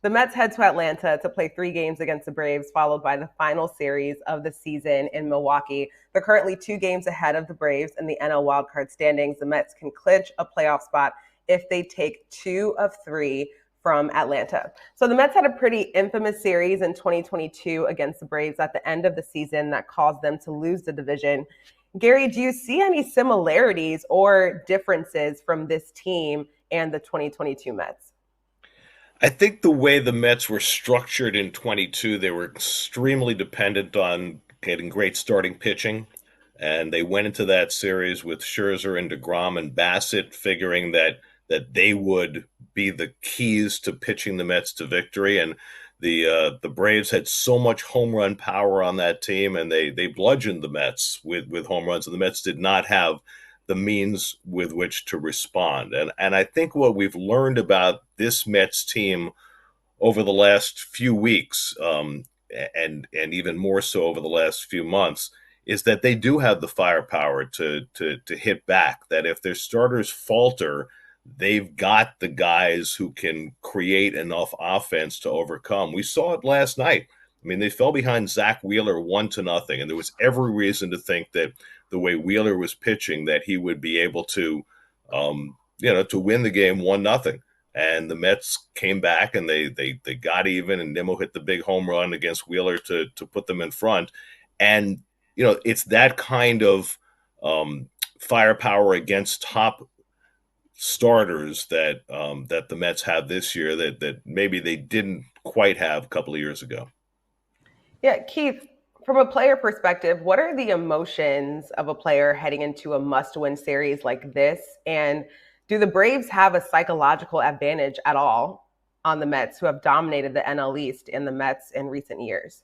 The Mets head to Atlanta to play 3 games against the Braves, followed by the final series of the season in Milwaukee. They're currently 2 games ahead of the Braves in the NL wildcard standings. The Mets can clinch a playoff spot if they take 2 of 3 from Atlanta. So the Mets had a pretty infamous series in 2022 against the Braves at the end of the season that caused them to lose the division. Gary, do you see any similarities or differences from this team and the 2022 Mets? I think the way the Mets were structured in 22, they were extremely dependent on getting great starting pitching. And they went into that series with Scherzer and DeGrom and Bassett, figuring that they would be the keys to pitching the Mets to victory. And the Braves had so much home run power on that team, and they bludgeoned the Mets with home runs. And the Mets did not have the means with which to respond. And I think what we've learned about this Mets team over the last few weeks, and even more so over the last few months, is that they do have the firepower to hit back. That if their starters falter, they've got the guys who can create enough offense to overcome. We saw it last night. I mean, they fell behind Zach Wheeler 1-0, and there was every reason to think that the way Wheeler was pitching, that he would be able to win the game 1-0. And the Mets came back and they got even, and Nimmo hit the big home run against Wheeler to put them in front. And it's that kind of firepower against top starters that the Mets have this year that maybe they didn't quite have a couple of years ago. Yeah, Keith, from a player perspective, what are the emotions of a player heading into a must win series like this? And do the Braves have a psychological advantage at all on the Mets, who have dominated the NL East and the Mets in recent years?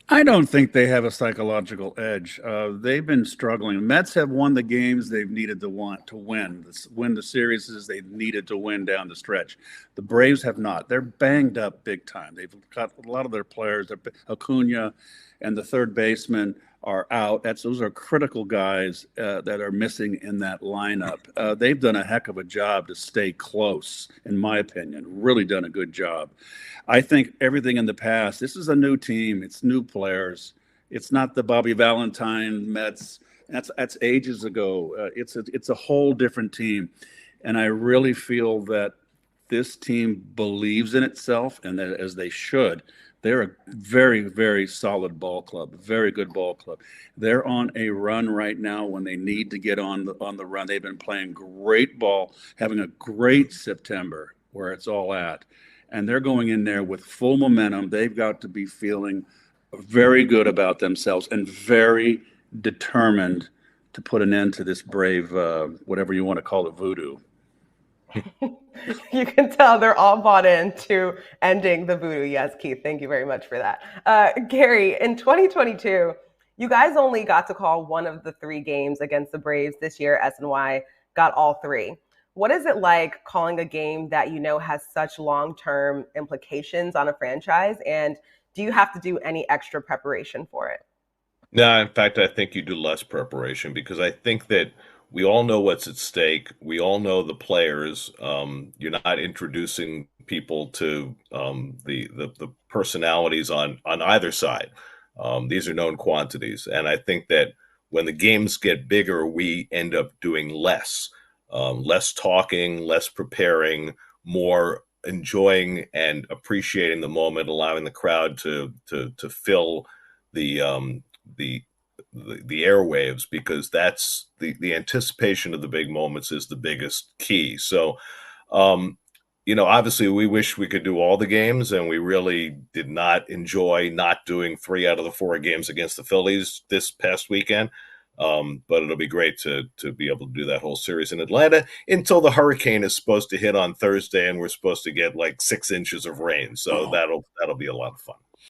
I don't think they have a psychological edge. They've been struggling. Mets have won the games they've needed to win the series they've needed to win down the stretch. The Braves have not. They're banged up big time. They've got a lot of their players. Acuna and the third baseman are out. Those are critical guys that are missing in that lineup. They've done a heck of a job to stay close, in my opinion. Really done a good job. I think everything in the past. This is a new team. It's new players. It's not the Bobby Valentine Mets. That's ages ago. It's a whole different team, and I really feel that this team believes in itself, and that, as they should. They're a very, very solid ball club, very good ball club. They're on a run right now when they need to get on the run. They've been playing great ball, having a great September where it's all at. And they're going in there with full momentum. They've got to be feeling very good about themselves and very determined to put an end to this Brave, whatever you want to call it, voodoo. You can tell they're all bought into ending the voodoo. Yes, Keith, thank you very much for that. Gary, in 2022, you guys only got to call one of the 3 games against the Braves. This year, SNY got all 3. What is it like calling a game that has such long-term implications on a franchise? And do you have to do any extra preparation for it? No, in fact, I think you do less preparation because I think that we all know what's at stake. We all know the players. You're not introducing people to the personalities on either side. These are known quantities, and I think that when the games get bigger, we end up doing less talking, less preparing, more enjoying and appreciating the moment, allowing the crowd to fill the the airwaves, because that's the anticipation of the big moments is the biggest key. So, obviously we wish we could do all the games, and we really did not enjoy not doing 3 out of the 4 games against the Phillies this past weekend. But it'll be great to be able to do that whole series in Atlanta until the hurricane is supposed to hit on Thursday, and we're supposed to get like 6 inches of rain. So that'll be a lot of fun.